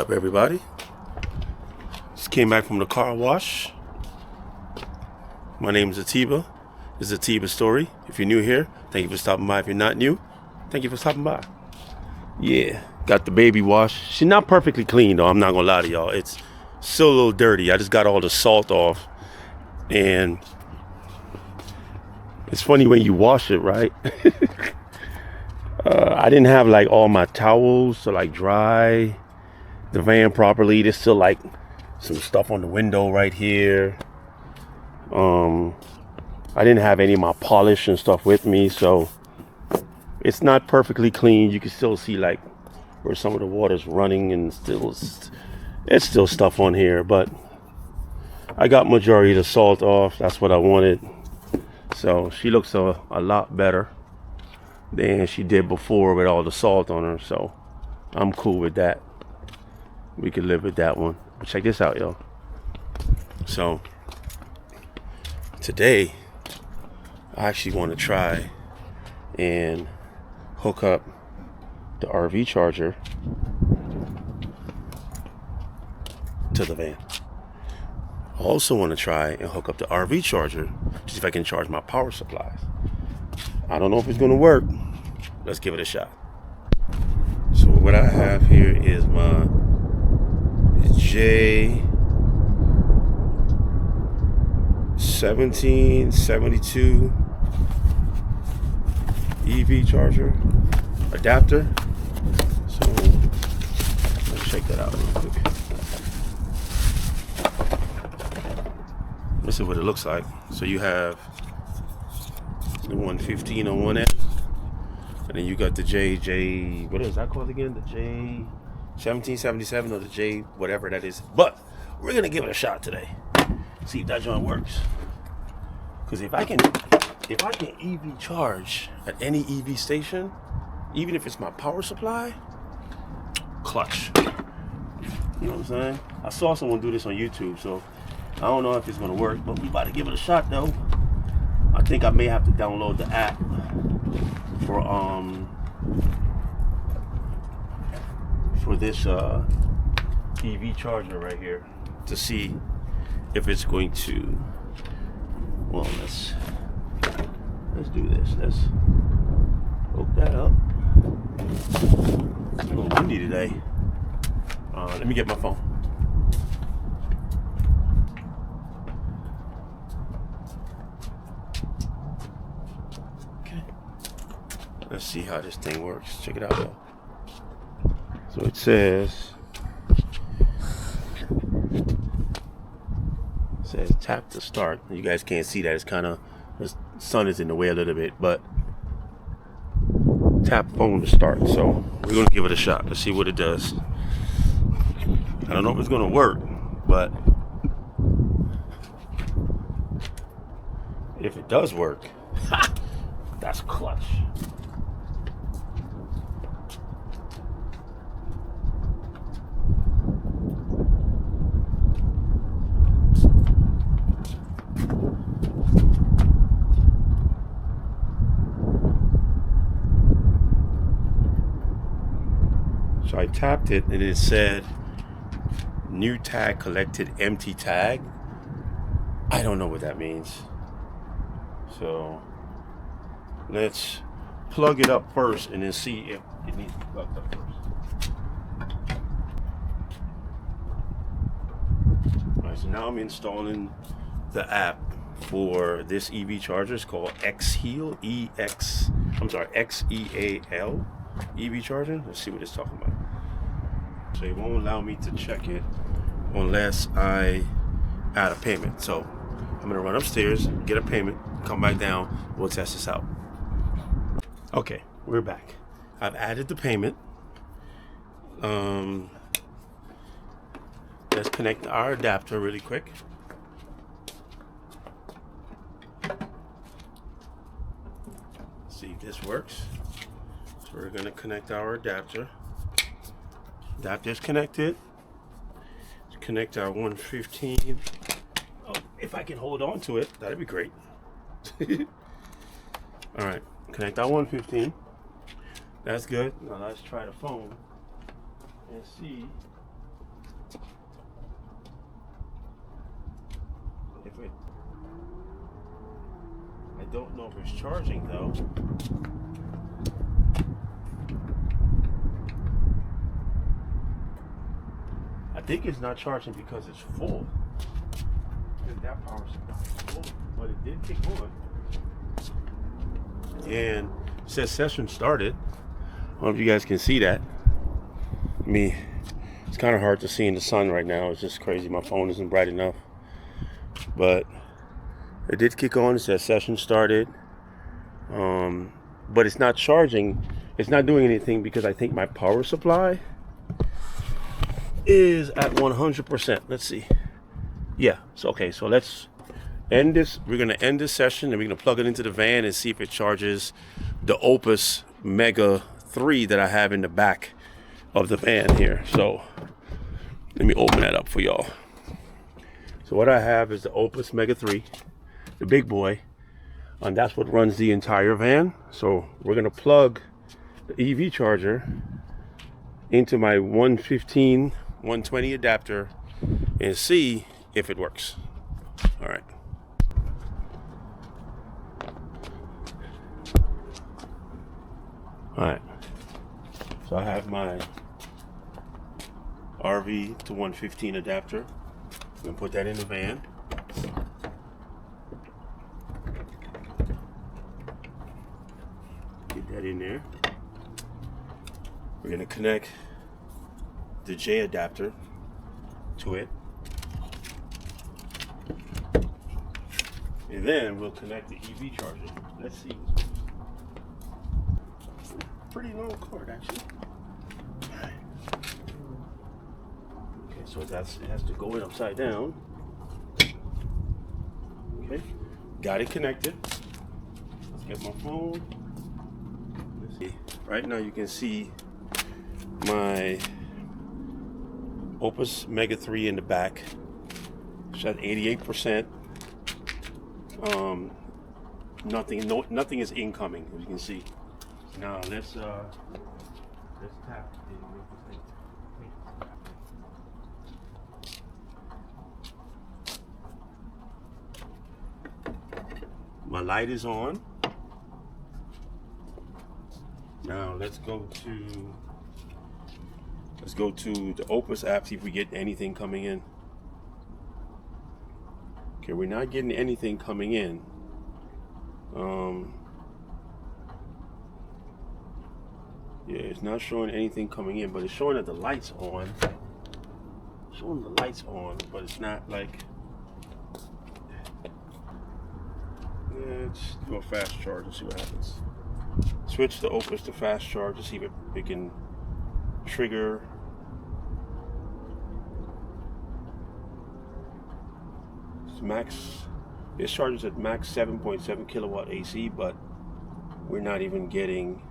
up, everybody? Just came back from the car wash. My name is Atiba. This is Atiba Story. If you're new here, thank you for stopping by. If you're not new, thank you for stopping by. Yeah, got the baby wash. She's not perfectly clean though, I'm not gonna lie to y'all. It's still a little dirty. I just got all the salt off. And it's funny when you wash it, right? I didn't have like all my towels to like dry the van properly. There's still like some stuff on the window right here. I didn't have any of my polish and stuff with me, so it's not perfectly clean. You can still see like where some of the water's running, and it's still stuff on here, but I got majority of the salt off. That's what I wanted. So she looks a lot better than she did before with all the salt on her, so I'm cool with that. We can live with that one. Check this out, y'all. So today I actually want to try and hook up the RV charger to the van. I also want to try and hook up the RV charger to see if I can charge my power supplies. I don't know if it's going to work. Let's give it a shot. So what I have here is my J1772 EV charger adapter. So let's check that out real quick. This is what it looks like. So you have the 115 on one end, and then you got the J, what is that called again? The J1777 or the J whatever that is. But we're gonna give it a shot today. See if that joint works. Because if I can EV charge at any EV station, even if it's my power supply, clutch. You know what I'm saying? I saw someone do this on YouTube, so I don't know if it's gonna work, but we about to give it a shot though. I think I may have to download the app for this EV charger right here to see if it's going to. Well, let's do this. Let's hook that up. It's a little windy today. Let me get my phone. Let's see how this thing works. Check it out, though. So it says tap to start. You guys can't see that. It's kind of, the sun is in the way a little bit, but tap phone to start. So we're gonna give it a shot. Let's see what it does. I don't know if it's gonna work, but if it does work, that's clutch. So I tapped it and it said new tag collected, empty tag. I don't know what that means. So let's plug it up first and then see if it needs to be plugged up first. Alright, so now I'm installing the app for this EV charger. It's called Xheal, Xeal EV charger. Let's see what it's talking about. So it won't allow me to check it unless I add a payment. So I'm gonna run upstairs, get a payment, come back down, we'll test this out. Okay, we're back. I've added the payment. Let's connect our adapter really quick. See if this works. So we're gonna connect our adapter. Adapter's connected. Let's connect our 115. Oh, if I can hold on to it, that'd be great. All right, connect our 115. That's good. Now let's try the phone and see don't know if it's charging though. I think it's not charging because it's full. Because that power supply is full, but it did kick on. And it says session started. I don't know if you guys can see that. It's kind of hard to see in the sun right now. It's just crazy. My phone isn't bright enough. But it did kick on. It says session started. But it's not charging. It's not doing anything because I think my power supply is at 100%. Let's see. Yeah. So okay. So let's end this. We're gonna end this session and we're gonna plug it into the van and see if it charges the Opus Mega 3 that I have in the back of the van here. So let me open that up for y'all. So what I have is the Opus Mega 3, the big boy, and that's what runs the entire van. So we're gonna plug the EV charger into my 115 120 adapter and see if it works. All right. All right. So I have my RV to 115 adapter. I'm gonna put that in the van. Get that in there. We're gonna connect the J adapter to it. And then we'll connect the EV charger. Let's see. Pretty long cord actually. Okay, so it has to go in upside down. Okay, got it connected. Let's get my phone. Let's see. Right now you can see my Opus Mega 3 in the back. It's at 88%. Nothing is incoming, as you can see. Now let's tap it and make this thing. My light is on. Now let's go to the Opus app, see if we get anything coming in. Okay, we're not getting anything coming in. Yeah, it's not showing anything coming in, but it's showing that the light's on. Showing the lights on, but it's not like. Yeah, let's do a fast charge and see what happens. Switch the Opus to fast charge to see if it can trigger. It's max. This charges at max 7.7 kilowatt AC, but we're not even getting.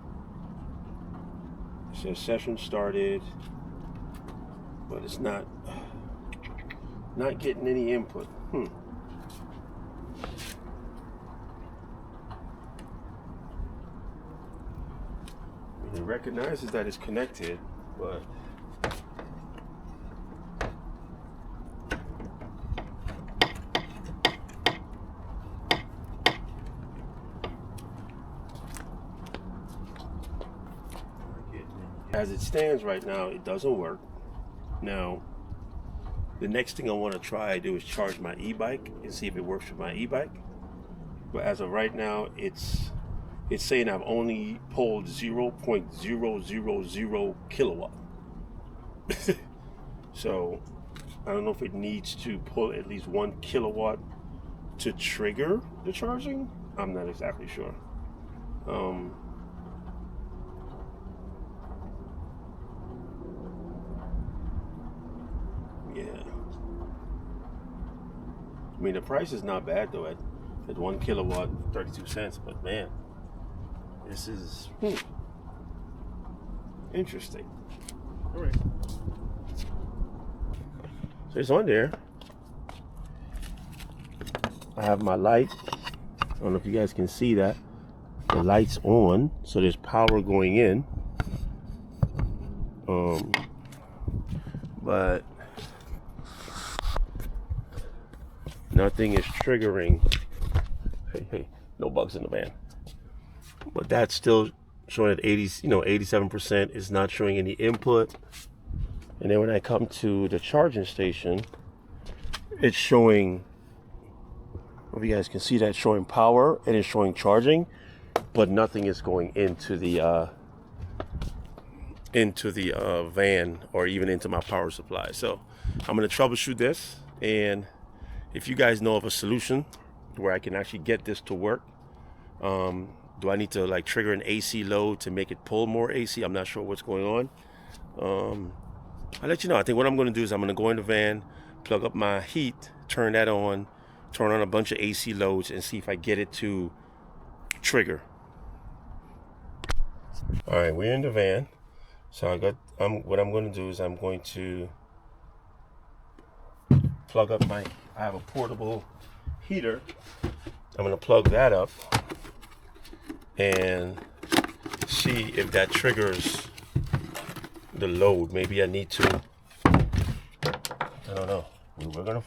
It says session started, but it's not getting any input. It recognizes that it's connected, but as it stands right now, it doesn't work. Now, the next thing I want to try to do is charge my e-bike and see if it works with my e-bike. But as of right now, it's saying I've only pulled 0.000 kilowatt. So I don't know if it needs to pull at least 1 kilowatt to trigger the charging. I'm not exactly sure. Yeah. I mean, the price is not bad though at 1 kilowatt, 32 cents, but man, this is interesting. All right. So it's on there. I have my light. I don't know if you guys can see that. The light's on, so there's power going in. But nothing is triggering. Hey, no bugs in the van. But that's still showing at 87%. Is not showing any input. And then when I come to the charging station, it's showing, if you guys can see that, showing power and it's showing charging, but nothing is going into the van or even into my power supply. So I'm going to troubleshoot this, and if you guys know of a solution where I can actually get this to work, do I need to like trigger an AC load to make it pull more AC? I'm not sure what's going on. I'll let you know. I think what I'm going to do is I'm going to go in the van, plug up my heat, turn that on, turn on a bunch of AC loads, and see if I get it to trigger. All right, we're in the van. So what I'm going to do is I'm going to plug up I have a portable heater. I'm going to plug that up and see if that triggers the load. Maybe I need to, I don't know. We're going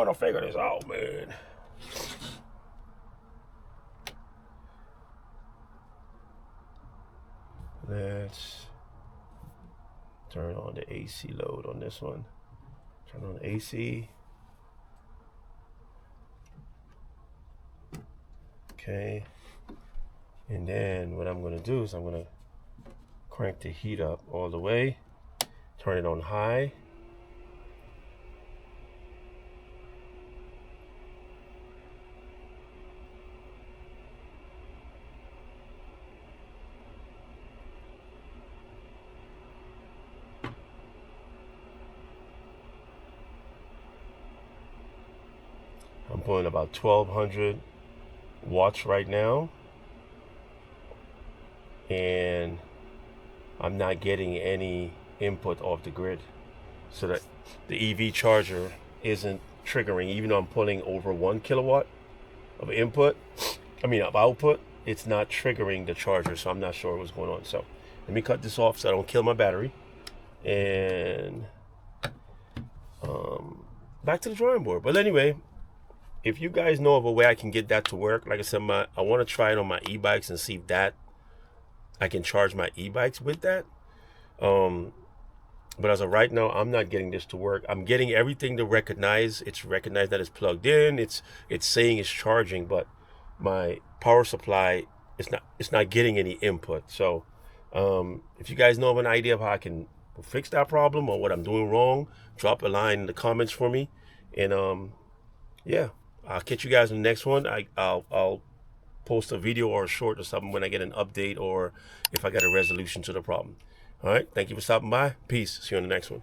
to figure this out, man. Let's turn on the AC load on this one. Turn on the AC. Okay. And then what I'm going to do is I'm going to crank the heat up all the way. Turn it on high. I'm pulling about 1200 watts right now, and I'm not getting any input off the grid, so that the EV charger isn't triggering. Even though I'm pulling over 1 kilowatt of output, it's not triggering the charger, so I'm not sure what's going on. So let me cut this off so I don't kill my battery, and back to the drawing board. But anyway, if you guys know of a way I can get that to work, like I said, I want to try it on my e-bikes and see if that I can charge my e-bikes with that. But as of right now, I'm not getting this to work. I'm getting everything to recognize. It's recognized that it's plugged in. It's saying it's charging, but my power supply it's not getting any input. So if you guys know of an idea of how I can fix that problem or what I'm doing wrong, drop a line in the comments for me. And yeah, I'll catch you guys in the next one. I'll post a video or a short or something when I get an update or if I got a resolution to the problem. All right, thank you for stopping by. Peace. See you on the next one.